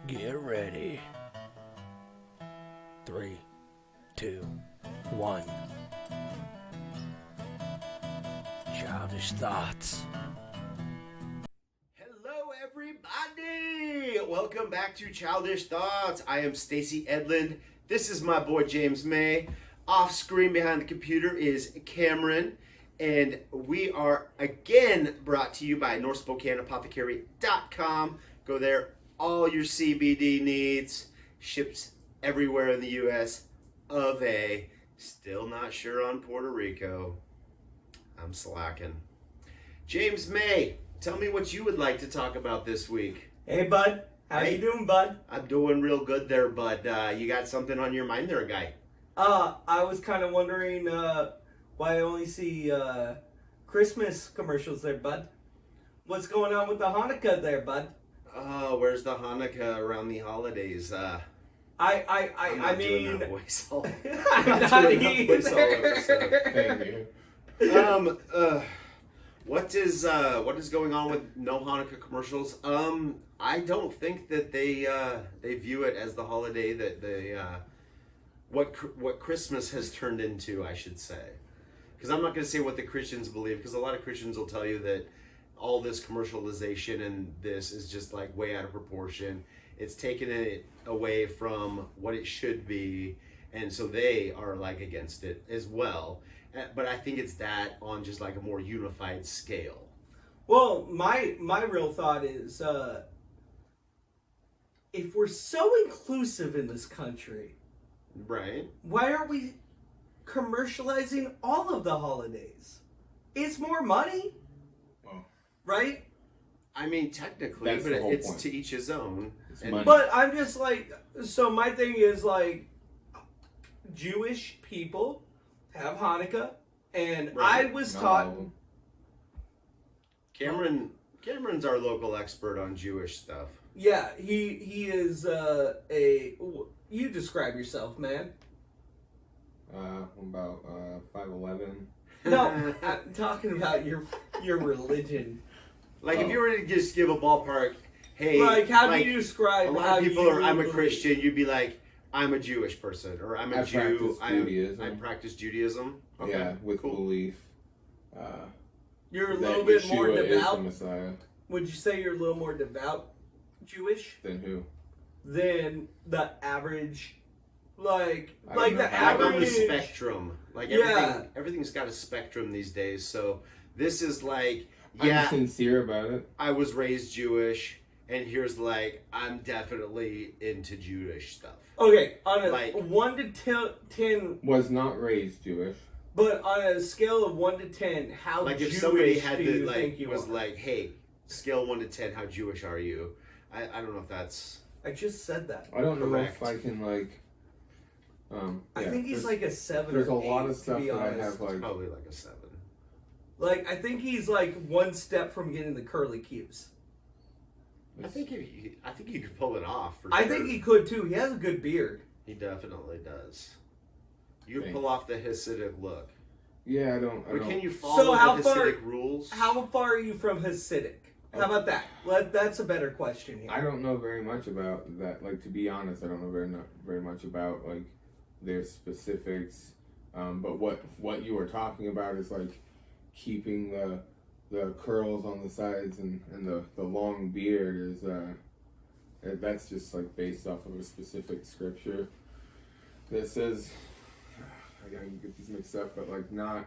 Get ready. 3, 2, 1. Childish thoughts. Hello, everybody! Welcome back to Childish Thoughts. I am Stacey Edlund. This is my boy James May. Off screen behind the computer is Cameron. And we are again brought to you by NorthSpokaneApothecary.com. Go there. All your CBD needs. Ships everywhere in the U.S. of A. Still not sure on Puerto Rico. I'm slacking. James May, tell me what you would like to talk about this week. Hey, bud. How you doing, bud? I'm doing real good there, bud. You got something on your mind there, guy? I was kind of wondering why I only see Christmas commercials there, bud. What's going on with the Hanukkah there, bud? Oh, where's the Hanukkah around the holidays? I'm I not mean, doing that voice all, I'm not doing that either. voice all episode. Thank you. What is going on with no Hanukkah commercials? I don't think that they view it as the holiday that they what Christmas has turned into, I should say. Because I'm not going to say what the Christians believe, because a lot of Christians will tell you that all this commercialization and this is just like way out of proportion. It's taken it away from what it should be, and so they are like against it as well. But I think it's that on just like a more unified scale. Well, my real thought is, if we're so inclusive in this country, Right. why aren't we commercializing all of the holidays? It's more money, Well, right? I mean, technically, That's but the whole it's point. to each his own. It's And- money. But I'm just like, so my thing is like, Jewish people have Hanukkah, and Right. I was not taught. all of them. Cameron's our local expert on Jewish stuff. Yeah, he is You describe yourself, man. I'm about 5'11". No, I'm talking about your religion. Like, if Oh. you were to just give a ballpark, hey, Like, how do you describe? a lot how of people you are, I'm a believe? Christian, you'd be like, I'm a Jewish person, or I'm a I Jew. practice Judaism. I practice Judaism. Okay, Yeah, with cool. belief. You're a that little bit Yeshua more is the devout. Messiah. Would you say you're a little more devout Jewish Then who? than the average? Like I don't know. the I'm on the average. spectrum. Like, Yeah. everything's got a spectrum these days. So this is like, I'm yeah, sincere about it. I was raised Jewish, and here's like, I'm definitely into Jewish stuff. Okay, on a Like- 1 to 10, Was not raised Jewish. but on a scale of 1 to 10, how Like, if Jewish somebody had do to, you like, think you was are? like, hey, scale 1 to 10, how Jewish are you? I don't know if that's... I just said that. I don't know Correct. if I can like. I yeah, think he's there's- like a 7 There's a or 8, lot of to stuff be that I honest. have like. Probably like a 7. Like, I think he's like one step from getting the curly cubes. I think he could pull it off, for I sure. think he could too. He has a good beard. He definitely does. You can Thanks. pull off the Hasidic look. Yeah, I don't. But can you follow So how the far- Hasidic rules? How far are you from Hasidic? How about that? That's a better question here. I don't know very much about that. Like, to be honest, I don't know very much about like their specifics. But what you were talking about is like keeping the curls on the sides and the long beard is that's just like based off of a specific scripture that says, I gotta get these mixed up, but like not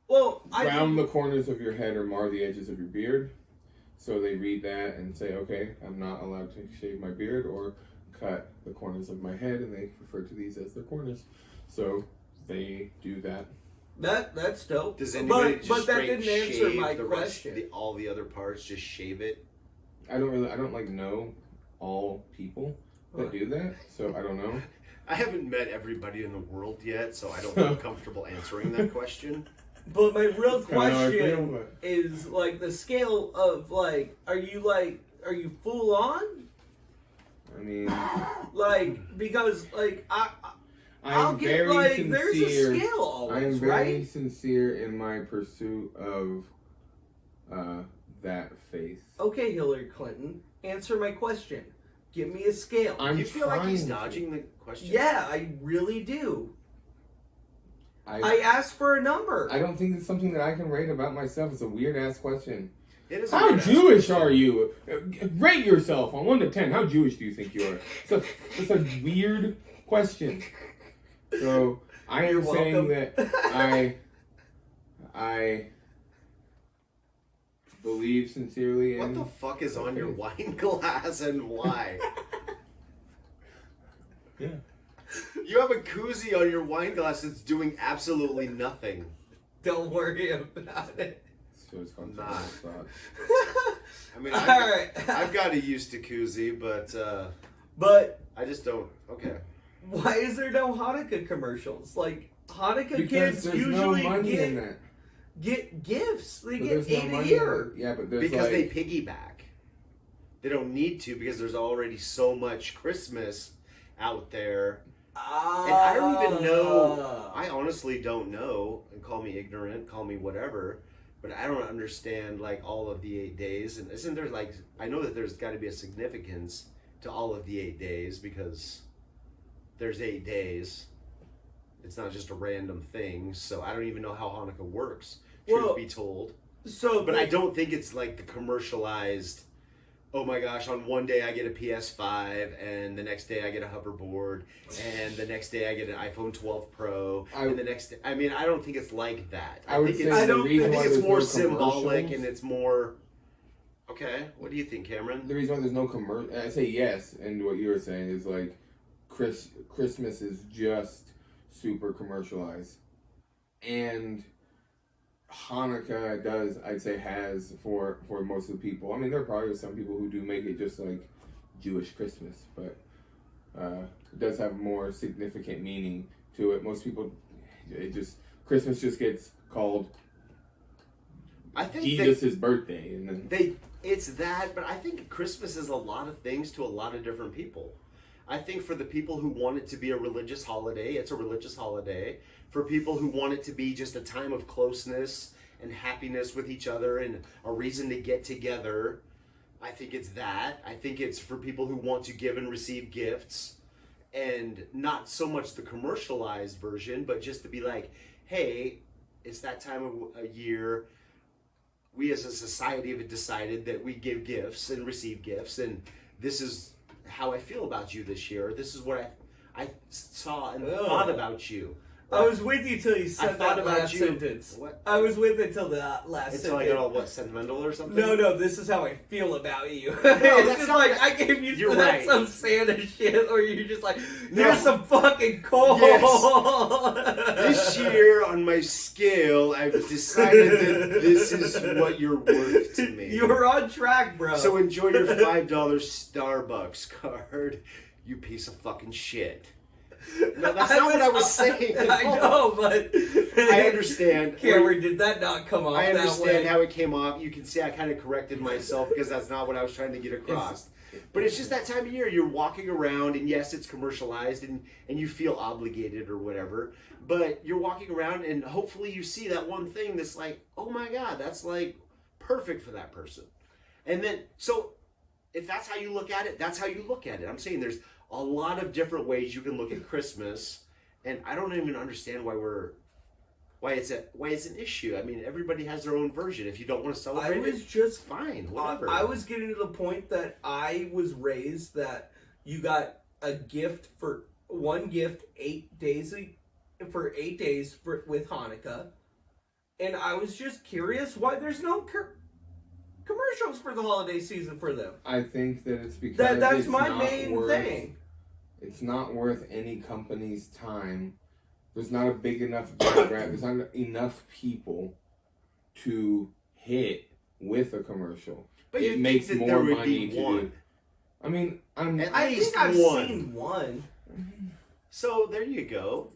Well, I round think, the corners of your head or mar the edges of your beard. So they read that and say, okay, I'm not allowed to shave my beard or cut the corners of my head, and they refer to these as their corners. So they do that. that's dope. Does anybody just but that straight didn't answer shave my the question. rest, all the other parts, just shave it? I don't like know all people that do that, so I don't know. I haven't met everybody in the world yet, so I don't feel comfortable answering that question. But my real That's kinda how I feel, question but- is like the scale of like, are you full on? I mean, Like, because like I'll I'm get very like sincere. there's a scale I am always, very right? sincere in my pursuit of that faith. Okay, Hillary Clinton, answer my question. Give me a scale. I'm You feel like he's trying to. dodging the question? Yeah, I really do. I I asked for a number. I don't think it's something that I can rate about myself. It's a weird ass question. It is a How weird ass Jewish question. are you? Rate yourself on 1 to 10. How Jewish do you think you are? It's a weird question. So I You're am saying welcome. that I believe sincerely What in. the fuck is on your wine glass and why? Yeah. You have a koozie on your wine glass that's doing absolutely nothing. Don't worry about it. So it's called Nah. thought. I mean, Alright. I've got a used to koozie, but But I just don't. Okay. why is there no Hanukkah commercials? Like, Hanukkah Because kids there's no usually money in that. get gifts. They But get there's no 8 a money year. in it. Yeah, but there's Because like, they piggyback. They don't need to because there's already so much Christmas out there. And I don't even know. I honestly don't know. And call me ignorant, call me whatever. But I don't understand like all of the 8 days. And isn't there like, I know that there's got to be a significance to all of the 8 days because there's 8 days. It's not just a random thing. So I don't even know how Hanukkah works, truth Well, be told. So, But I don't think it's like the commercialized, oh my gosh, on one day I get a PS5, and the next day I get a hoverboard, and the next day I get an iPhone 12 Pro, and the next day, I mean, I don't think it's like that. I would think say it's, I the don't reason I why think it's there's more no symbolic commercials- and it's more, okay, what do you think, Cameron? The reason why there's no commercial, I say yes, and what you were saying is like, Christmas is just super commercialized, and Hanukkah does, I'd say, has for most of the people. I mean, there are probably some people who do make it just like Jewish Christmas, but it does have more significant meaning to it. Most people, Christmas just gets called I think Jesus' birthday, and then it's that, but I think Christmas is a lot of things to a lot of different people. I think for the people who want it to be a religious holiday, it's a religious holiday. For people who want it to be just a time of closeness and happiness with each other and a reason to get together, I think it's that. I think it's for people who want to give and receive gifts, and not so much the commercialized version, but just to be like, hey, it's that time of a year. We as a society have decided that we give gifts and receive gifts, and this is how I feel about you this year. This is what I saw and thought about you. I was with you till you said thought that about last you. sentence. What? I was with it till the last Until I sentence. got all, what, sentimental or something? No, this is how I feel about you. No, It's that's just not like, what- I gave you You're that's right. some Santa shit, or you're just like, No. here's some fucking coal. This year on my scale, I've decided that this is what you're worth to me. You were on track, bro. So enjoy your $5 Starbucks card, you piece of fucking shit. No, that's not what I was saying. I know, but I understand. Cameron, did that not come off I that way? understand how it came off. You can see I kind of corrected myself because that's not what I was trying to get across. But it's just that time of year. You're walking around, and yes, it's commercialized, and you feel obligated or whatever. But you're walking around, and hopefully you see that one thing that's like, oh my God, that's like perfect for that person. And then, so if that's how you look at it, that's how you look at it. I'm saying there's a lot of different ways you can look at Christmas, and I don't even understand why it's an issue. I mean, everybody has their own version. If you don't want to celebrate just fine, whatever. I was getting to the point that I was raised that you got a gift for one gift 8 days for 8 days with Hanukkah, and I was just curious why there's no commercials for the holiday season for them. I think that it's because That's it's my not main worth, thing. It's not worth any company's time. There's not a big enough demographic. There's not enough people to hit with a commercial. But it you'd makes think that more there would money be to one. do. I mean, I least think I've one. seen one. So there you go.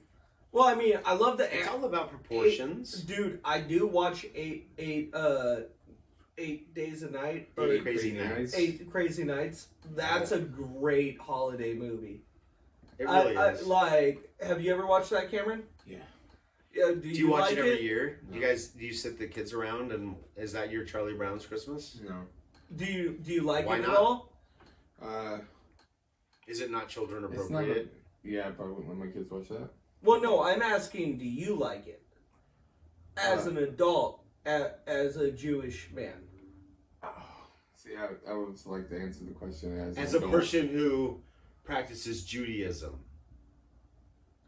Well, I mean, I love the. It's all about proportions. Dude, I do watch 8 Days a Night or Eight Crazy Nights. 8 Crazy Nights. That's a great holiday movie. It really is. Like, have you ever watched that, Cameron? yeah. Do you watch like it every year? Do you sit the kids around and is that your Charlie Brown's Christmas? No. Do you like Why it not? at all? Is it not children It's not. appropriate? Yeah, I probably wouldn't let my kids watch that. Well, no, I'm asking, do you like it? As an adult, as a Jewish man. See, I would like to answer the question As an a adult. person who practices Judaism.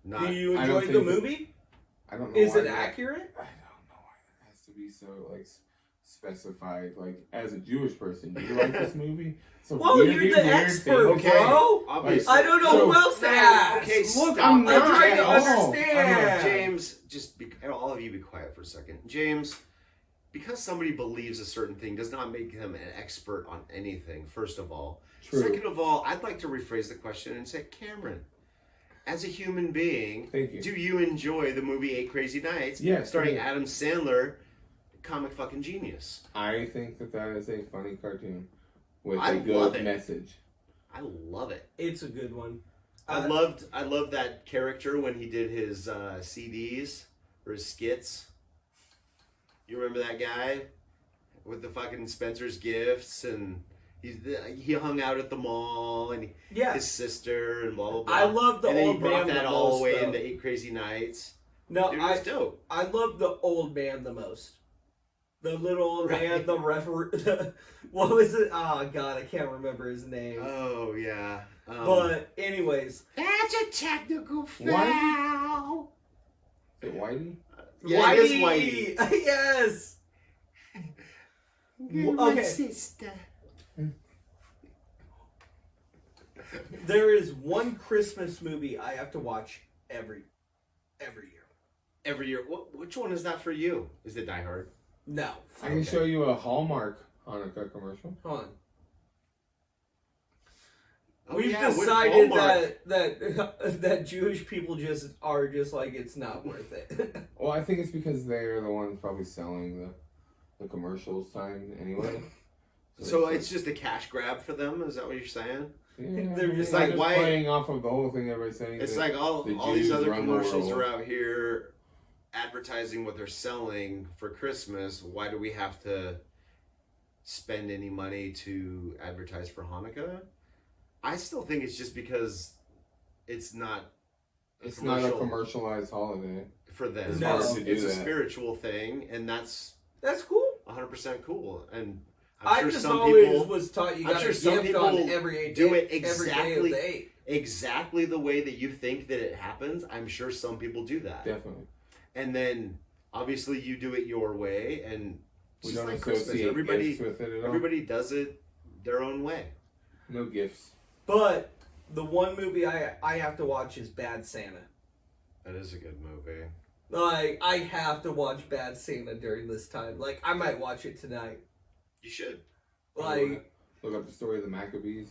Not, Do you I don't enjoy the think that- movie? I don't know. Is why it that- accurate? I don't know why that has to be so like specified. Like as a Jewish person, do you like this movie? It's a Well, weird, you're the weird expert, thing. bro. obviously. I don't know So- who else to No, ask. okay, Look, stop. I'm I'm not trying to at all. understand. James, just all of you be quiet for a second. James, because somebody believes a certain thing does not make them an expert on anything, first of all. True. Second of all, I'd like to rephrase the question and say, Cameron, as a human being, Thank you. do you enjoy the movie 8 Crazy Nights? Yes, Starring I do. Adam Sandler, comic fucking genius. I think that is a funny cartoon with I a love good it. message. I love it. It's a good one. I loved that character when he did his CDs or his skits. You remember that guy with the fucking Spencer's Gifts and he hung out at the mall and Yeah. his sister and blah blah blah. I love the and then old he brought man that the all the most, way though. into 8 Crazy Nights. No, Dude, it was dope. I love the old man the most. The little old man, Right. the referee. What was it? Oh, God, I can't remember his name. Oh yeah. But, anyways. That's a technical Why? foul. Is it Whitey? Yeah, it is Whitey. Yes! You're Okay. my sister. There is one Christmas movie I have to watch every year. Every year. Which one is that for you? Is it Die Hard? No. I can show you a Hallmark Hanukkah commercial. Hold on. Oh, We've yeah, with decided Hallmark. that Jewish people are just like, it's not worth it. Well, I think it's because they're the ones probably selling the commercials time anyway. So it's just a cash grab for them? Is that what you're saying? Yeah, They're just like, why- playing off of the whole thing everybody's saying. It's that like all the these Jews other run the commercials world. are out here advertising what they're selling for Christmas. Why do we have to spend any money to advertise for Hanukkah? I still think it's just because it's not It's not a commercialized holiday. for them. No. It's, To do it's a that. spiritual thing, and that's That's cool. 100% cool. And I I'm sure just some always people was taught you I'm got sure a some gift on people every day, do it every day of exactly- the 8. exactly the way that you think that it happens. I'm sure some people do that. Definitely. And then obviously you do it your way, and it's We just don't like Christmas. associate Everybody gifts with it at all. everybody does it their own way. No gifts. But the one movie I have to watch is Bad Santa. That is a good movie. Like, I have to watch Bad Santa during this time. Like, I might watch it tonight. You should. Like, Look up the story of the Maccabees.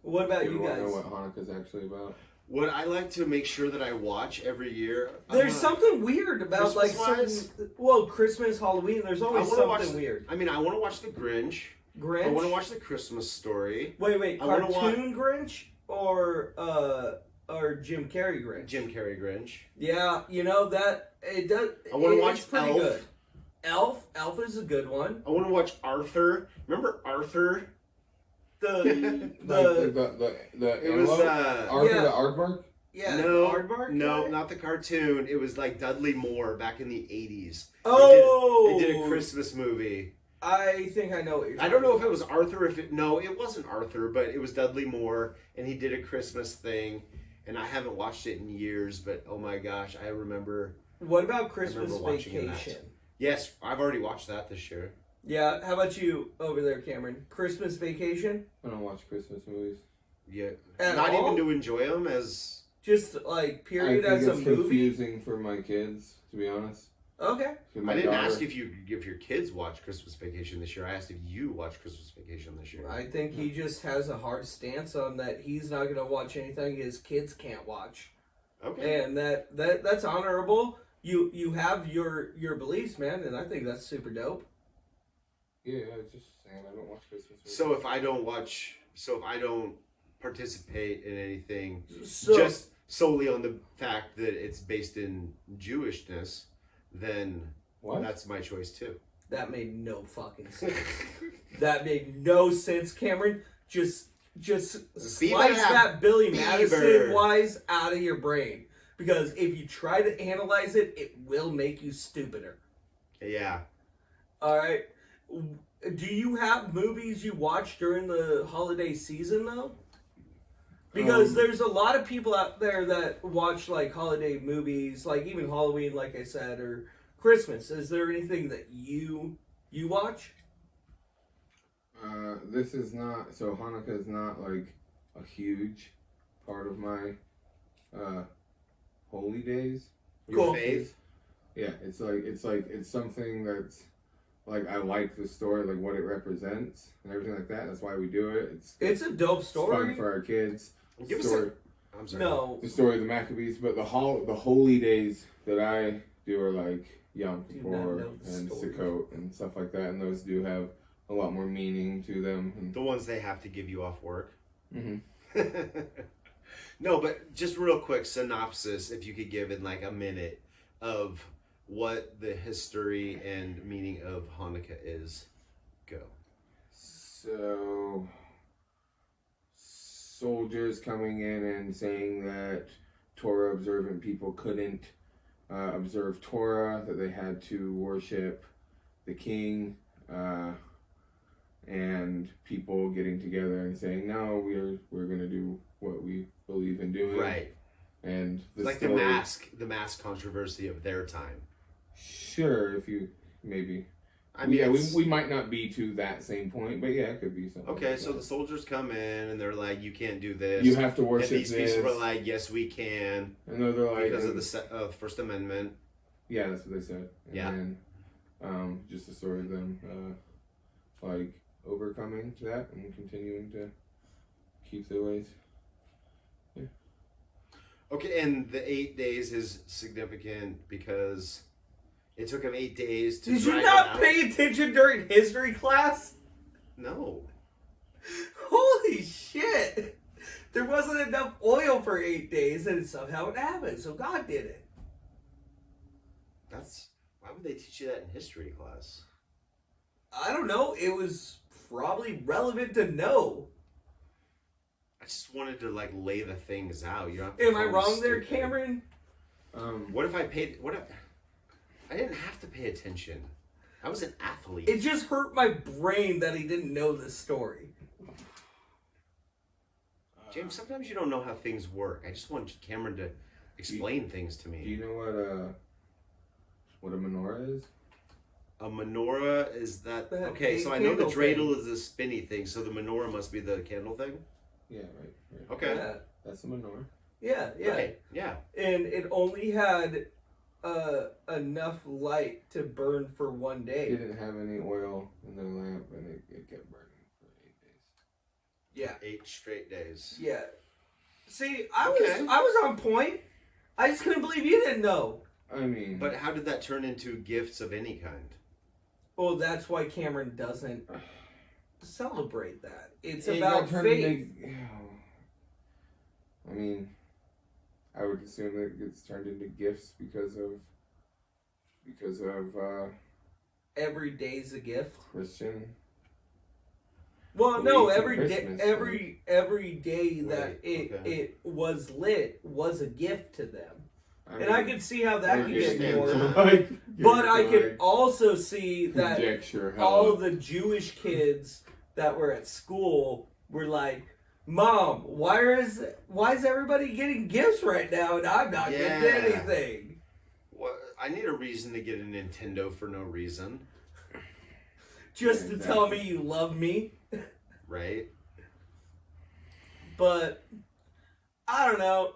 what about You you want to know guys? what Hanukkah's actually about? What I like to make sure that I watch every year. There's something weird about, like, Christmas-wise? certain... Well, Christmas, Halloween, there's always I wanna watch something the- weird. I mean, I want to watch the Grinch. Grinch? I want to watch the Christmas Story. Wait, I wanna cartoon Grinch? Or Jim Carrey Grinch? Jim Carrey Grinch. Yeah, you know, that... It does... I want to it's watch pretty Elf. good. Elf is a good one. I want to watch Arthur. Remember Arthur? The The It was antelope? Arthur yeah. the Aardvark? yeah, no, Aardvark no, guy? not the cartoon. It was like Dudley Moore back in the 80s. Oh, They did a Christmas movie. I think I know what you're I don't know if talking it was Arthur. No, it wasn't Arthur, but it was Dudley Moore, and he did a Christmas thing. And I haven't watched it in years, but oh my gosh, I remember. about. What about Christmas remember watching that. Vacation? Yes, I've already watched that this year. Yeah, how about you over there, Cameron? Christmas Vacation? I don't watch Christmas movies. Yeah, At not all? even to enjoy them as. Just like I period think as a it's movie? confusing for my kids, to be honest. Okay. 'Cause my I didn't daughter- ask if your kids watched Christmas Vacation this year. I asked if you watched Christmas Vacation this year. I think he just has a hard stance on that he's not going to watch anything his kids can't watch. Okay. And that's honorable. You have your beliefs, man, and I think that's super dope. Yeah, just saying, I don't watch Christmas movies. So if I don't participate in anything, So solely on the fact that it's based in Jewishness, then What? that's my choice too. That made no fucking sense. That made no sense, Cameron. Just slice that Billy Madison wise out of your brain. Because if you try to analyze it, it will make you stupider. Yeah. Alright. Do you have movies you watch during the holiday season, though? Because there's a lot of people out there that watch, like, holiday movies, like even Halloween, like I said, or Christmas. Is there anything that you watch? This is not, so Hanukkah is not like a huge part of my holy days. Your faith? Yeah, it's something that's like, I like the story, like what it represents and everything like that. That's why we do it. It's a dope story. Fun for our kids. Give us I'm sorry. No. The story of the Maccabees, but the holy days that I do are like Yom Kippur and Sukkot and stuff like that, and those do have a lot more meaning to them. And the ones they have to give you off work. Mm-hmm. No, but just real quick synopsis, if you could give in like a minute of what the history and meaning of Hanukkah is. Go. So, soldiers coming in and saying that Torah observant people couldn't observe Torah, that they had to worship the king, and people getting together and saying, no, we're going to do what we believe in doing. Right. And it's like the mask controversy of their time. Sure, if you maybe. I mean, yeah, we might not be to that same point, but yeah, it could be something. Okay, like so that. the soldiers come in and they're like, "You can't do this. You have to worship and these this." people are like, "Yes, we can." And they're like, because of the First Amendment. Yeah, that's what they said. And yeah. Then, just the story of them, like overcoming that and continuing to keep their ways. Yeah. Okay, and the 8 days is significant because it took him 8 days to. Did you not pay attention during history class? No. Holy shit! There wasn't enough oil for 8 days, and somehow it happened. So God did it. Why would they teach you that in history class? I don't know. It was probably relevant to know. I just wanted to like lay the things out. You Am I wrong there, Cameron? What if I paid? I didn't have to pay attention. I was an athlete. It just hurt my brain that he didn't know this story. James, sometimes you don't know how things work. I just want Cameron to explain things to me. Do you know what a menorah is? A menorah is that... Okay, so I know the dreidel is the spinny thing, so the menorah must be the candle thing? Yeah, right. Okay. Yeah. That's a menorah. Yeah. Okay, yeah. And it only had enough light to burn for 1 day. They didn't have any oil in their lamp, and it kept burning for 8 days. Yeah. 8 straight days. Yeah. See, I was on point. I just couldn't believe you didn't know. I mean... But how did that turn into gifts of any kind? Well, that's why Cameron doesn't celebrate that. It's about faith. I mean, I would assume that it gets turned into gifts because of every day's a gift. Christian. Well, no, every Christmas, day, every day that it was lit was a gift to them. And I could see how that could get more. But I could also see that all the Jewish kids that were at school were like, "Mom, why is everybody getting gifts right now and I'm not getting anything?" Well, I need a reason to get a Nintendo for no reason. Just to tell me you love me. Right. But I don't know.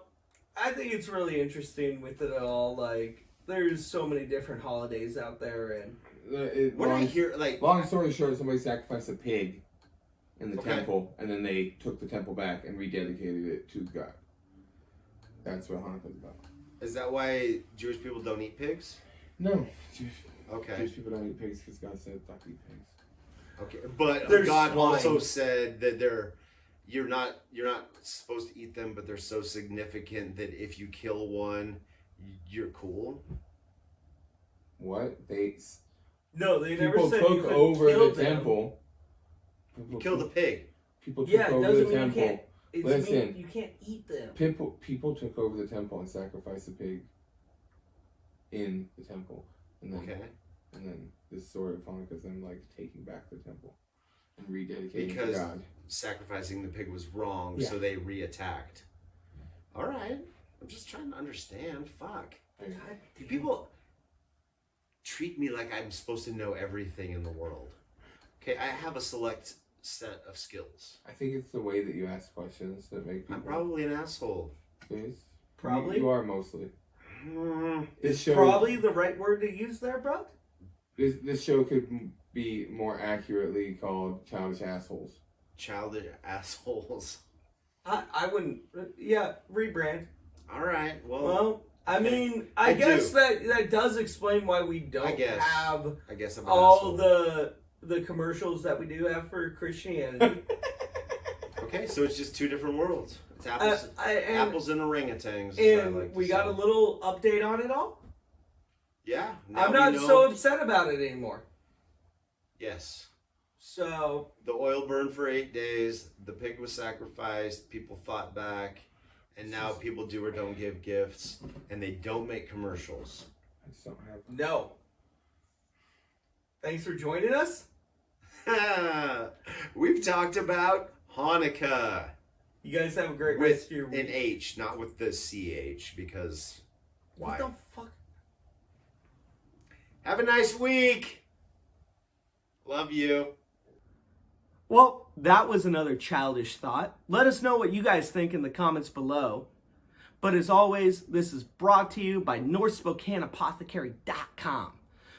I think it's really interesting with it all. Like, there's so many different holidays out there, and what I hear, like, long story short, somebody sacrificed a pig in the temple, and then they took the temple back and rededicated it to God. That's what Hanukkah's about. Is that why Jewish people don't eat pigs? No. Jewish people don't eat pigs because God said, "Don't eat pigs." Okay, but There's God swine. also said that you're not supposed to eat them, but they're so significant that if you kill one, you're cool. What? No, they never People said you took could over kill the them. temple. You kill the pig. People took Yeah, it over doesn't the mean temple. you can't. It Listen. means you can't eat them. People took over the temple and sacrificed the pig in the temple, and then this story of Hanukkah is them like taking back the temple and rededicating to Because God. sacrificing the pig was wrong, Yeah. so they reattacked. All right, I'm just trying to understand. Fuck, do people treat me like I'm supposed to know everything in the world? Okay, I have a select set of skills. I think it's the way that you ask questions that make people. I'm probably an asshole. Please. Probably. You are mostly. This Is show. probably the right word to use there, bro. This show could be more accurately called Childish Assholes. Childish assholes. I wouldn't. Yeah, rebrand. All right. Well, I mean, I I guess do. that does explain why we don't have I guess I'm an all asshole. the commercials that we do have for Christianity. Okay, so it's just two different worlds. It's apples, and apples and orangutans. As I and like to we got say. a little update on it all. Yeah. now I'm we not know- so upset about it anymore. Yes. So The oil burned for 8 days. The pig was sacrificed. People fought back. And now people do or don't give gifts. And they don't make commercials. I just don't have. no. Thanks for joining us. We've talked about Hanukkah. You guys have a great With rest of your an week. H, not with the CH. Because why? What the fuck? Have a nice week. Love you. Well, that was another childish thought. Let us know what you guys think in the comments below. But as always, this is brought to you by NorthSpokaneApothecary.com,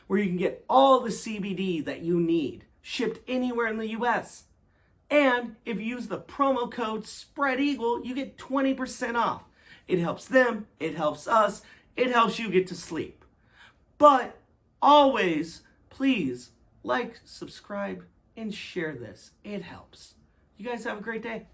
where you can get all the CBD that you need, shipped anywhere in the US. And if you use the promo code SPREADEAGLE, you get 20% off. It helps them, it helps us, it helps you get to sleep. But always, please like, subscribe, and share this. It helps. You guys have a great day.